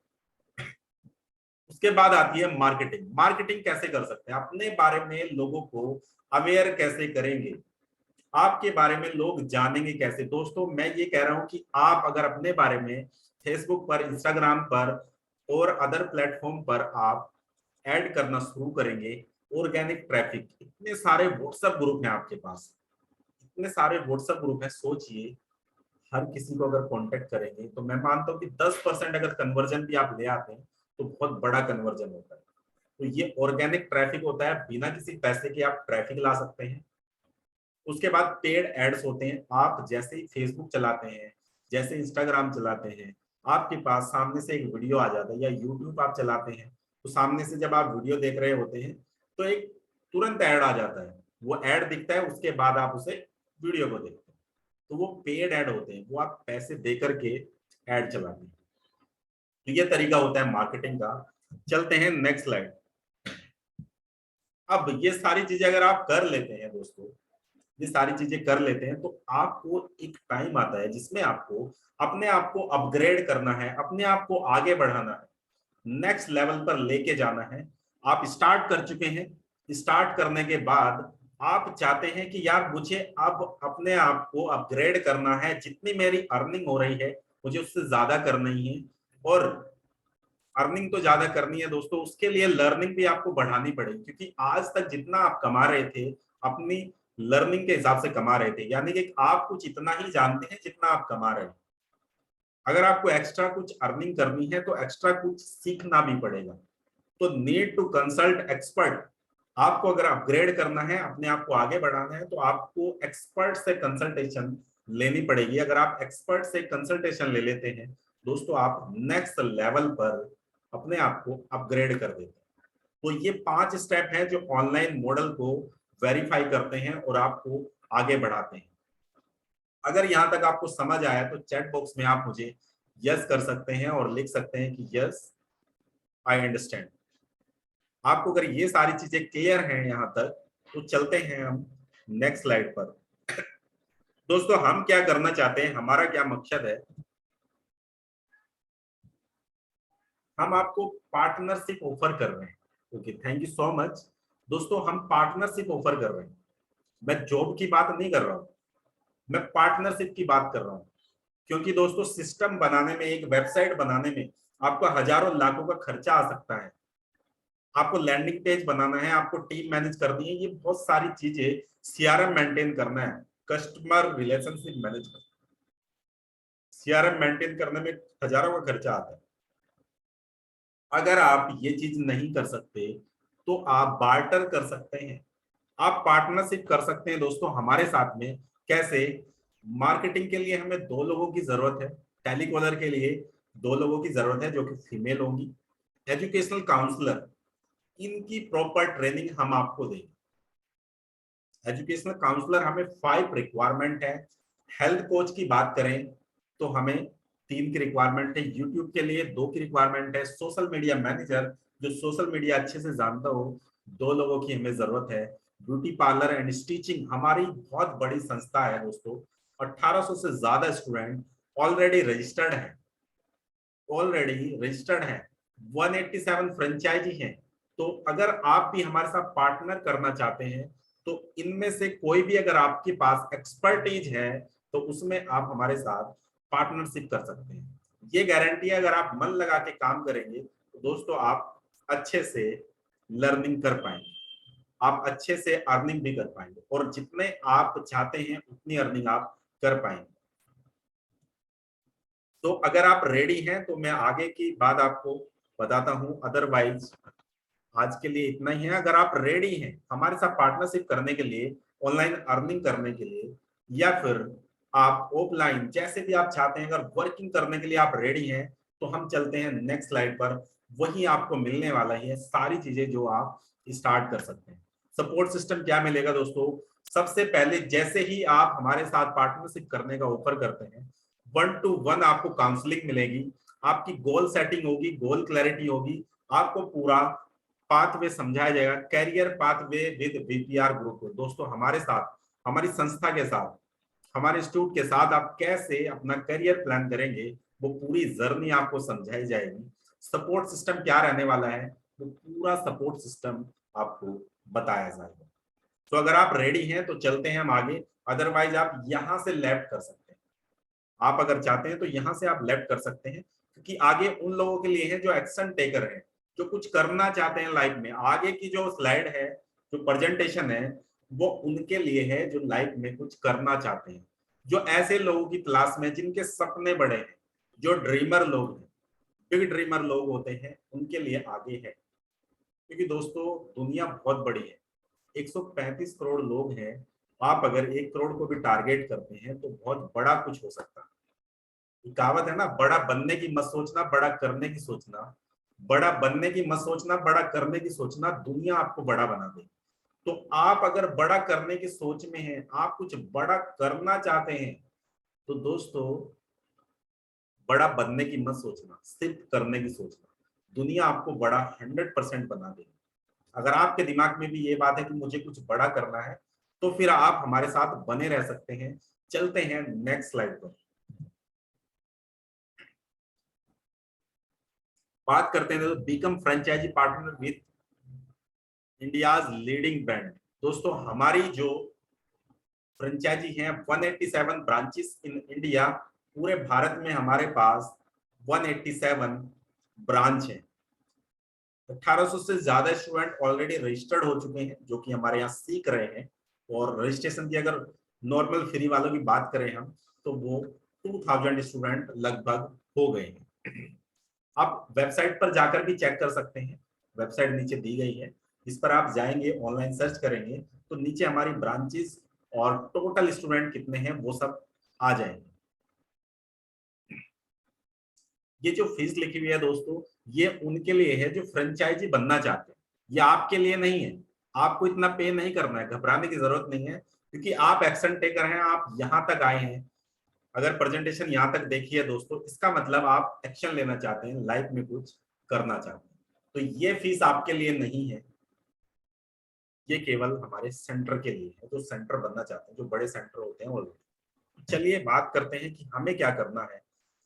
उसके बाद आती है मार्केटिंग। मार्केटिंग कैसे कर सकते हैं? अपने बारे में लोगों को अवेयर कैसे करेंगे, आपके बारे में लोग जानेंगे कैसे? दोस्तों मैं ये कह रहा हूं कि आप अगर अपने बारे में फेसबुक पर, इंस्टाग्राम पर और अदर प्लेटफॉर्म पर आप ऐड करना शुरू करेंगे, ऑर्गेनिक ट्रैफिक, इतने सारे व्हाट्सएप ग्रुप हैं आपके पास, इतने सारे व्हाट्सएप ग्रुप हैं, सोचिए हर किसी को अगर कांटेक्ट करेंगे तो मैं मानता हूँ कि 10% अगर कन्वर्जन भी आप ले आते हैं तो बहुत बड़ा कन्वर्जन होता है। तो ये ऑर्गेनिक ट्रैफिक होता है, बिना किसी पैसे के आप ट्रैफिक ला सकते हैं। उसके बाद पेड एड्स होते हैं। आप जैसे ही फेसबुक चलाते हैं, जैसे इंस्टाग्राम चलाते हैं, आपके पास सामने से एक वीडियो आ जाता है, या यूट्यूब आप चलाते हैं तो सामने से जब आप वीडियो देख रहे होते हैं तो एक तुरंत ऐड आ जाता है, वो ऐड दिखता है, उसके बाद आप उसे वीडियो को देखते हैं, तो वो पेड ऐड होते हैं, वो आप पैसे दे करके ऐड चलाते हैं। तो ये तरीका होता है मार्केटिंग का। चलते हैं नेक्स्ट स्लाइड। अब ये सारी चीजें अगर आप कर लेते हैं दोस्तों, ये सारी चीजें कर लेते हैं, तो आपको एक टाइम आता है जिसमें आपको अपने आप को अपग्रेड करना है, अपने आप को आगे बढ़ाना है, नेक्स्ट लेवल पर लेके जाना है। आप स्टार्ट कर चुके हैं, स्टार्ट करने के बाद आप चाहते हैं कि यार मुझे अब अपने आप को अपग्रेड करना है, जितनी मेरी अर्निंग हो रही है मुझे उससे ज्यादा करनी है, और अर्निंग तो ज्यादा करनी है दोस्तों, उसके लिए लर्निंग भी आपको बढ़ानी पड़ेगी, क्योंकि आज तक जितना आप कमा रहे थे अपनी लर्निंग के हिसाब से कमा रहे थे, यानी कि आप कुछ इतना ही जानते हैं जितना आप कमा रहे हैं। अगर आपको एक्स्ट्रा कुछ अर्निंग करनी है तो एक्स्ट्रा कुछ सीखना भी पड़ेगा। तो नीड टू कंसल्ट एक्सपर्ट। आपको अगर अपग्रेड करना है, अपने आप को आगे बढ़ाना है, तो आपको एक्सपर्ट से कंसल्टेशन लेनी पड़ेगी। अगर आप एक्सपर्ट से कंसल्टेशन ले लेते हैं दोस्तों, आप नेक्स्ट लेवल पर अपने आप को अपग्रेड कर देते हैं। तो ये 5 स्टेप हैं जो ऑनलाइन मॉडल को वेरीफाई करते हैं और आपको आगे बढ़ाते हैं। अगर यहां तक आपको समझ आया तो चैट बॉक्स में आप मुझे यस कर सकते हैं और लिख सकते हैं कि यस आई अंडरस्टैंड। आपको अगर ये सारी चीजें क्लियर हैं यहां तक, तो चलते हैं हम नेक्स्ट स्लाइड पर। दोस्तों हम क्या करना चाहते हैं, हमारा क्या मकसद है, हम आपको पार्टनरशिप ऑफर कर रहे हैं। Okay, thank you so much. दोस्तों हम पार्टनरशिप ऑफर कर रहे हैं। मैं जॉब की बात नहीं कर रहा हूं, मैं पार्टनरशिप की बात कर रहा हूं। क्योंकि दोस्तों सिस्टम बनाने में, एक वेबसाइट बनाने में आपका हजारों लाखों का खर्चा आ सकता है। आपको लैंडिंग पेज बनाना है, आपको टीम मैनेज करनी है, ये बहुत सारी चीजें, सीआरएम मेंटेन करना है, कस्टमर रिलेशनशिप मैनेज करना, सीआरएम मेंटेन करने में हजारों का खर्चा आता है। अगर आप ये चीज नहीं कर सकते तो आप बार्टर कर सकते हैं, आप पार्टनरशिप कर सकते हैं दोस्तों हमारे साथ में। कैसे? मार्केटिंग के लिए हमें 2 लोगों की जरूरत है, टेलीकॉलर के लिए 2 लोगों की जरूरत है जो कि फीमेल होंगी। एजुकेशनल काउंसलर, इनकी प्रॉपर ट्रेनिंग हम आपको देंगे। एजुकेशनल काउंसलर हमें 5 रिक्वायरमेंट है। हेल्थ कोच की बात करें तो हमें 3 की रिक्वायरमेंट है। यूट्यूब के लिए 2 की रिक्वायरमेंट है। सोशल मीडिया मैनेजर जो सोशल मीडिया अच्छे से जानता हो, 2 लोगों की हमें जरूरत है। ब्यूटी पार्लर एंड स्टिचिंग, हमारी बहुत बड़ी संस्था है दोस्तों, 1800 से ज्यादा स्टूडेंट ऑलरेडी रजिस्टर्ड है, 187 फ्रेंचाइजी हैं। तो अगर आप भी हमारे साथ पार्टनर करना चाहते हैं तो इनमें से कोई भी अगर आपके पास एक्सपर्टीज है तो उसमें आप हमारे साथ पार्टनरशिप कर सकते हैं। ये गारंटी है, अगर आप मन लगा के काम करेंगे तो दोस्तों आप अच्छे से लर्निंग कर पाएंगे, आप अच्छे से अर्निंग भी कर पाएंगे, और जितने आप चाहते हैं उतनी अर्निंग आप कर पाएंगे। तो अगर आप रेडी हैं तो मैं आगे की बात आपको बताता हूं, अदरवाइज आज के लिए इतना ही है। अगर आप रेडी हैं हमारे साथ पार्टनरशिप करने के लिए, ऑनलाइन अर्निंग करने के लिए, या फिर आप ऑफलाइन, जैसे भी आप चाहते हैं, अगर वर्किंग करने के लिए आप रेडी हैं, तो हम चलते हैं नेक्स्ट स्लाइड पर। वही आपको मिलने वाला है सारी चीजें जो आप स्टार्ट कर सकते हैं। सपोर्ट सिस्टम क्या मिलेगा दोस्तों? सबसे पहले जैसे ही आप हमारे साथ पार्टनरशिप करने का ऑफर करते हैं, 1-to-1 आपको काउंसलिंग मिलेगी, आपकी गोल सेटिंग होगी, गोल क्लैरिटी होगी, आपको पूरा पाथवे समझाया जाएगा, career pathway with BPR group. दोस्तों हमारे साथ, हमारी संस्था के साथ, हमारे इंस्टीट्यूट के साथ आप कैसे अपना करियर प्लान करेंगे, वो पूरी जर्नी आपको समझाई जाएगी। सपोर्ट सिस्टम क्या रहने वाला है, वो पूरा सपोर्ट सिस्टम आपको बताया जाएगा। तो अगर आप रेडी हैं तो चलते हैं हम आगे, अदरवाइज आप यहां से लेफ्ट कर सकते हैं। आप अगर चाहते हैं तो यहां से आप लेफ्ट कर सकते हैं, क्योंकि आगे उन लोगों के लिए है जो एक्शन टेकर है, जो कुछ करना चाहते हैं लाइफ में। आगे की जो स्लाइड है, जो प्रेजेंटेशन है, वो उनके लिए है जो लाइफ में कुछ करना चाहते हैं, जो ऐसे लोगों की तलाश में जिनके सपने बड़े हैं, जो ड्रीमर लोग हैं, बिग ड्रीमर लोग होते हैं, उनके लिए आगे है। क्योंकि दोस्तों दुनिया बहुत बड़ी है, 135 करोड़ लोग हैं। आप अगर 1 करोड़ को भी टारगेट करते हैं तो बहुत बड़ा कुछ हो सकता है। कहावत है ना, बड़ा बनने की मत सोचना, बड़ा करने की सोचना। बड़ा बनने की मत सोचना, बड़ा करने की सोचना, दुनिया आपको बड़ा बना देगी। तो आप अगर बड़ा करने की सोच में हैं, आप कुछ बड़ा करना चाहते हैं, तो दोस्तों बड़ा बनने की मत सोचना, सिर्फ करने की सोचना। दुनिया आपको बड़ा 100% बना देगी। अगर आपके दिमाग में भी ये बात है कि मुझे कुछ बड़ा करना है, तो फिर आप हमारे साथ बने रह सकते हैं। चलते हैं नेक्स्ट स्लाइड पर, बात करते हैं। Become franchise partner with India's leading brand. दोस्तों हमारी जो फ्रेंचाइजी हैं, 187 ब्रांचेस इन इंडिया, पूरे भारत में हमारे पास 187 ब्रांच है। 1800 से ज्यादा स्टूडेंट ऑलरेडी रजिस्टर्ड हो चुके हैं जो कि हमारे यहाँ सीख रहे हैं। और रजिस्ट्रेशन की अगर नॉर्मल फ्री वालों की बात करें हम, तो वो 2000 स्टूडेंट लगभग हो गए हैं। आप वेबसाइट पर जाकर भी चेक कर सकते हैं, वेबसाइट नीचे दी गई है, इस पर आप जाएंगे, ऑनलाइन सर्च करेंगे तो नीचे हमारी ब्रांचेस और टोटल स्टूडेंट कितने हैं वो सब आ जाएंगे। ये जो फीस लिखी हुई है दोस्तों, ये उनके लिए है जो फ्रेंचाइजी बनना चाहते हैं, ये आपके लिए नहीं है। आपको इतना पे नहीं करना है, घबराने की जरूरत नहीं है, क्योंकि आप एक्शन टेकर हैं, आप यहां तक आए हैं। अगर प्रेजेंटेशन यहां तक देखी है दोस्तों, इसका मतलब आप एक्शन लेना चाहते हैं, लाइफ में कुछ करना चाहते हैं। तो ये फीस आपके लिए नहीं है, ये केवल हमारे सेंटर के लिए है, जो सेंटर बनना चाहते हैं, जो बड़े सेंटर होते हैं ऑलरेडी। चलिए बात करते हैं कि हमें क्या करना है,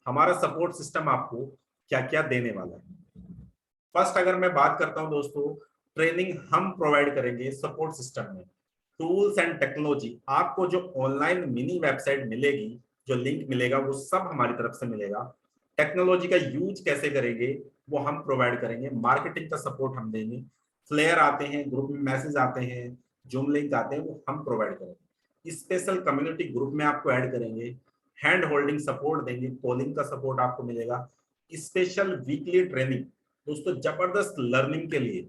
हमारा सपोर्ट सिस्टम आपको क्या क्या देने वाला है। फर्स्ट अगर मैं बात करता हूं दोस्तों, ट्रेनिंग हम प्रोवाइड करेंगे सपोर्ट सिस्टम में, टूल्स एंड टेक्नोलॉजी। आपको जो ऑनलाइन मिनी वेबसाइट मिलेगी, जो लिंक मिलेगा, वो सब हमारी तरफ से मिलेगा। टेक्नोलॉजी का यूज कैसे करेंगे वो हम प्रोवाइड करेंगे, मार्केटिंग का सपोर्ट हम देंगे, फ्लेयर आते हैं, ग्रुप में मैसेज आते हैं, जूम लिंक आते हैं, वो हम प्रोवाइड करेंगे। स्पेशल कम्युनिटी ग्रुप में आपको ऐड करेंगे, हैंड होल्डिंग सपोर्ट देंगे, कॉलिंग का सपोर्ट आपको मिलेगा, स्पेशल वीकली ट्रेनिंग। दोस्तों जबरदस्त लर्निंग के लिए,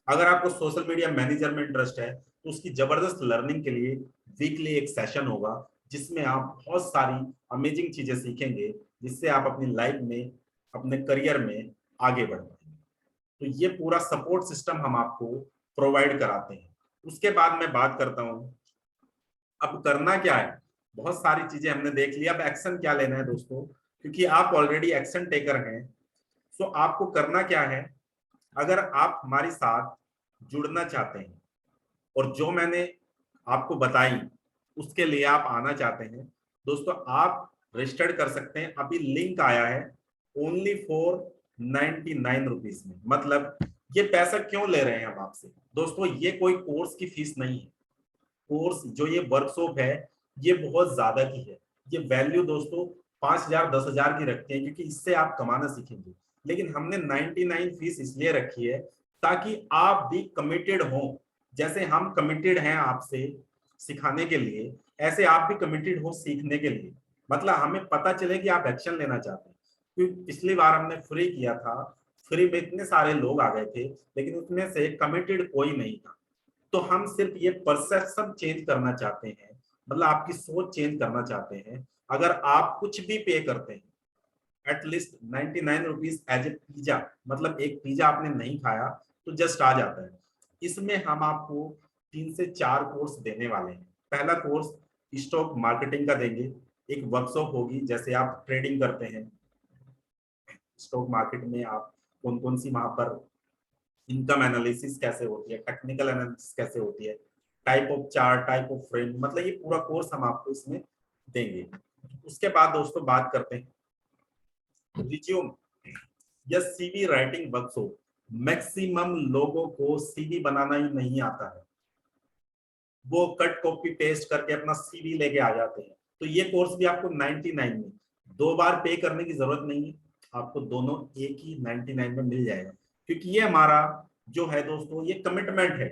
अगर आपको सोशल मीडिया मैनेजर में इंटरेस्ट है तो उसकी जबरदस्त लर्निंग के लिए वीकली एक सेशन होगा, जिसमें आप बहुत सारी अमेजिंग चीजें सीखेंगे, जिससे आप अपनी लाइफ में, अपने करियर में आगे बढ़ पाएंगे। तो ये पूरा सपोर्ट सिस्टम हम आपको प्रोवाइड कराते हैं। उसके बाद मैं बात करता हूं अब करना क्या है। बहुत सारी चीजें हमने देख ली, अब एक्शन क्या लेना है दोस्तों, क्योंकि आप ऑलरेडी एक्शन टेकर हैं। सो आपको करना क्या है, अगर आप हमारे साथ जुड़ना चाहते हैं और जो मैंने आपको बताई उसके लिए आप आना चाहते हैं, दोस्तों आप रजिस्टर्ड कर सकते हैं। अभी लिंक आया है ओनली फॉर 99 रुपीज में। मतलब ये पैसा क्यों ले रहे हैं हम आपसे दोस्तों, ये कोई कोर्स की फीस नहीं है। कोर्स जो ये वर्कशॉप है ये बहुत ज्यादा की है, ये वैल्यू दोस्तों 5,000 10,000 की रखते हैं, क्योंकि इससे आप कमाना सीखेंगे। लेकिन हमने 99 फीस इसलिए रखी है ताकि आप भी कमिटेड हो। जैसे हम कमिटेड हैं आपसे सिखाने के लिए, ऐसे आप भी कमिटेड हो सीखने के लिए। मतलब हमें पता चले कि आप एक्शन लेना चाहते हैं। क्योंकि पिछली बार हमने फ्री किया था, फ्री में इतने सारे लोग आ गए थे, लेकिन उसमें से कमिटेड कोई नहीं था। तो हम सिर्फ ये परसेप्शन चेंज करना चाहते हैं, मतलब आपकी सोच चेंज करना चाहते हैं। अगर आप कुछ भी पे करते हैं, at least 99 rupees as a pizza, मतलब एक पिज्जा आपने नहीं खाया तो जस्ट आ जाता है। इसमें हम आपको 3 से 4 कोर्स देने वाले हैं। पहला कोर्स स्टॉक मार्केटिंग का देंगे, एक वर्कशॉप होगी, जैसे आप ट्रेडिंग करते हैं स्टॉक मार्केट में, आप कौन कौन सी वहां पर इनकम एनालिसिस कैसे होती है, टेक्निकल एनालिसिस कैसे होती है, type of chart, type of frame, मतलब ये पूरा कोर्स हम आपको इसमें देंगे। उसके बाद दोस्तों बात करते हैं रिज्यूम या सीवी राइटिंग वर्कशॉप। मैक्सिमम लोगों को सीवी बनाना ही नहीं आता है, वो कट कॉपी पेस्ट करके अपना सीवी लेके आ जाते हैं। तो ये कोर्स भी आपको 99 में, 2 बार पे करने की जरूरत नहीं है, आपको दोनों एक ही 99 में मिल जाएगा। क्योंकि ये हमारा जो है दोस्तों, ये कमिटमेंट है,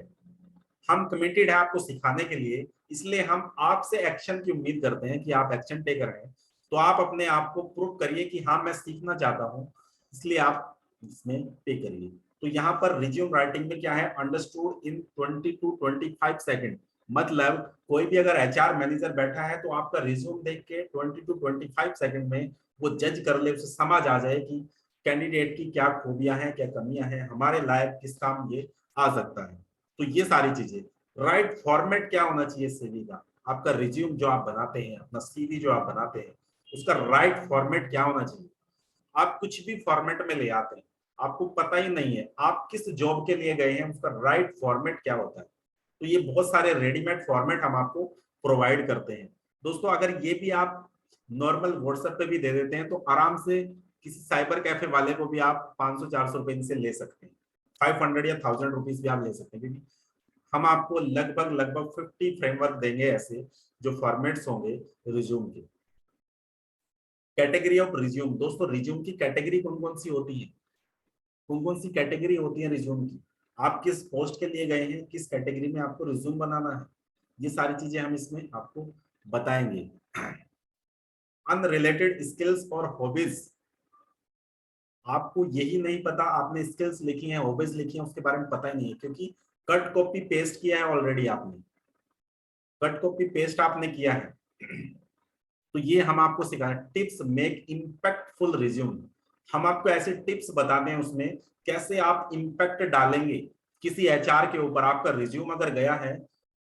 हम कमिटेड है आपको सिखाने के लिए। इसलिए हम आपसे एक्शन की उम्मीद करते हैं कि आप एक्शन टेकर हैं, तो आप अपने आप को प्रूव करिए कि हाँ मैं सीखना चाहता हूँ, इसलिए आप इसमें पे करिए। तो यहाँ पर रिज्यूम राइटिंग में क्या है, अंडरस्टूड इन 20 to 25 सेकंड। मतलब कोई भी अगर एचआर मैनेजर बैठा है तो आपका रिज्यूम देख के 20 to 25 सेकंड में वो जज कर ले, उसे समझ आ जाए कि कैंडिडेट की क्या खूबियां हैं, क्या कमियां हैं, हमारे लायक किस काम ये आ सकता है। तो ये सारी चीजें, राइट फॉर्मेट क्या होना चाहिए सीवी का, आपका रिज्यूम जो आप बनाते हैं, अपना सीवी जो आप बनाते हैं, उसका राइट फॉर्मेट क्या होना चाहिए। आप कुछ भी फॉर्मेट में ले आते हैं, आपको पता ही नहीं है आप किस जॉब के लिए गए हैं, उसका राइट फॉर्मेट क्या होता है। तो ये बहुत सारे रेडीमेड फॉर्मेट हम आपको प्रोवाइड करते हैं दोस्तों। अगर ये भी आप नॉर्मल व्हाट्सएप पे भी दे देते हैं तो आराम से किसी साइबर कैफे वाले को भी आप 500-400 रुपए इनसे ले सकते हैं, 500 या 1000 रुपीज भी आप ले सकते हैं। क्योंकि हम आपको लगभग लगभग 50 फ्रेमवर्क देंगे ऐसे, जो फॉर्मेट्स होंगे रिज्यूम के। कैटेगरी ऑफ रिज्यूम दोस्तों, रिज्यूम की कैटेगरी कौन कौन सी होती है, कौन कौन सी कैटेगरी होती है रिज्यूम की, आप किस पोस्ट के लिए गए हैं, किस कैटेगरी में आपको रिज्यूम बनाना है, ये सारी चीजें हम इसमें आपको बताएंगे। अनरिलेटेड स्किल्स और हॉबीज, आपको यही नहीं पता, आपने स्किल्स लिखी हैं, हॉबीज लिखी हैं, उसके बारे में पता ही नहीं है, क्योंकि कट कॉपी पेस्ट किया है ऑलरेडी आपने, कट कॉपी पेस्ट आपने किया है। तो ये हम आपको सिखाएं, टिप्स मेक इम्पैक्टफुल रिज्यूम। हम आपको ऐसे टिप्स बताते हैं उसमें कैसे आप इम्पैक्ट डालेंगे किसी एचआर के ऊपर। आपका रिज्यूम अगर गया है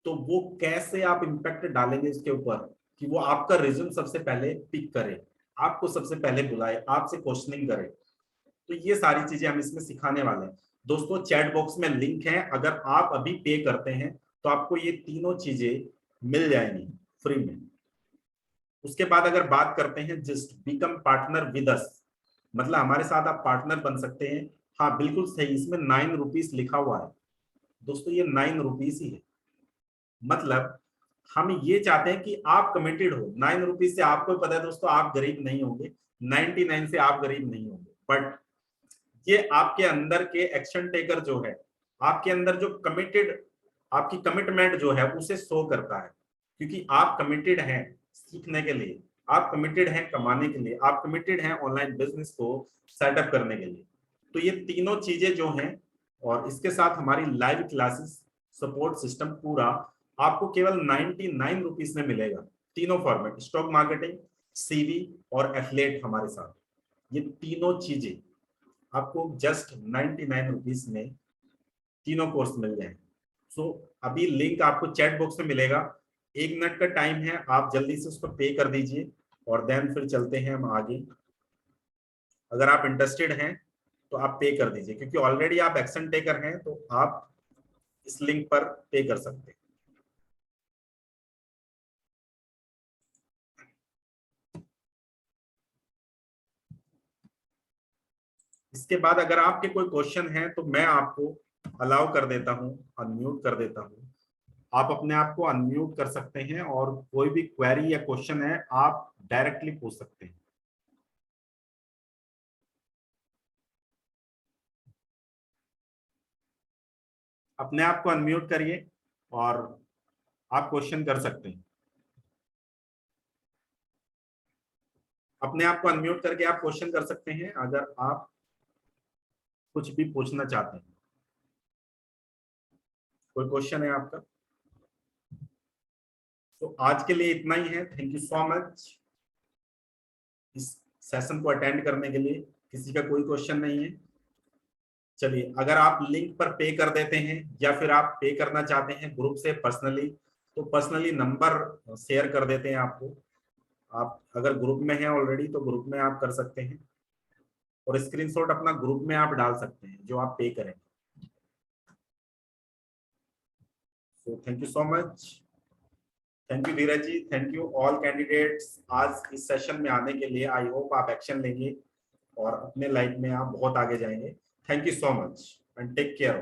तो वो कैसे आप इम्पैक्ट डालेंगे इसके ऊपर कि वो आपका रिज्यूम सबसे पहले पिक करे, आपको सबसे पहले बुलाए, आपसे क्वेश्चनिंग करे। तो ये सारी चीजें हम इसमें सिखाने वाले हैं। दोस्तों चैट बॉक्स में लिंक है, अगर आप अभी पे करते हैं तो आपको ये तीनों चीजें मिल जाएंगी फ्री में। उसके बाद अगर बात करते हैं just become partner with us, मतलब हमारे साथ आप पार्टनर बन सकते हैं। हाँ बिल्कुल सही, इसमें 9 रुपीज लिखा हुआ है दोस्तों, ये 9 रुपीज ही है। मतलब हम ये चाहते हैं कि आप कमिटेड हो। 9 रुपीज से आपको पता है दोस्तों आप गरीब नहीं होंगे, 99 से आप गरीब नहीं होंगे, बट ये आपके अंदर के एक्शन टेकर जो है, आपके अंदर जो कमिटेड, आपकी कमिटमेंट जो है उसे शो करता है। क्योंकि आप कमिटेड हैं सीखने के लिए, आप कमिटेड हैं कमाने के लिए, आप कमिटेड हैं ऑनलाइन बिजनेस को सेटअप करने के लिए। तो ये तीनों चीजें जो हैं, और इसके साथ हमारी लाइव क्लासेस, सपोर्ट सिस्टम पूरा आपको केवल 99 रुपीज में मिलेगा। तीनों फॉर्मेट, स्टॉक मार्केटिंग, सीवी और एफिलिएट, हमारे साथ ये तीनों चीजें आपको जस्ट 99 रुपीज में तीनों कोर्स मिल जाए। सो अभी लिंक आपको चैट बॉक्स में मिलेगा, 1 मिनट का टाइम है, आप जल्दी से उसको पे कर दीजिए और देन फिर चलते हैं हम आगे। अगर आप इंटरेस्टेड हैं तो आप पे कर दीजिए, क्योंकि ऑलरेडी आप एक्शन टेकर हैं तो आप इस लिंक पर पे कर सकते हैं। इसके बाद अगर आपके कोई क्वेश्चन है तो मैं आपको अलाउ कर देता हूं, अनम्यूट कर देता हूं। आप अपने आप को अनम्यूट कर सकते हैं और कोई भी क्वेरी या क्वेश्चन है आप डायरेक्टली पूछ सकते हैं। अपने आप को अनम्यूट करिए और आप क्वेश्चन कर सकते हैं। अपने आप को अनम्यूट करके आप क्वेश्चन कर सकते हैं अगर आप कुछ भी पूछना चाहते हैं। कोई क्वेश्चन है आपका? तो आज के लिए इतना ही है। थैंक यू सो मच इस सेशन को अटेंड करने के लिए। किसी का कोई क्वेश्चन नहीं है? चलिए, अगर आप लिंक पर पे कर देते हैं या फिर आप पे करना चाहते हैं ग्रुप से पर्सनली, तो पर्सनली नंबर शेयर कर देते हैं आपको। आप अगर ग्रुप में हैं ऑलरेडी तो ग्रुप में आप कर सकते हैं और स्क्रीनशॉट अपना ग्रुप में आप डाल सकते हैं जो आप पे करें। So thank you so much, thank you Dheeraj ji, thank you all candidates आज इस सेशन में आने के लिए। आई होप आप एक्शन लेंगे और अपने लाइफ में आप बहुत आगे जाएंगे। Thank you so much and take care.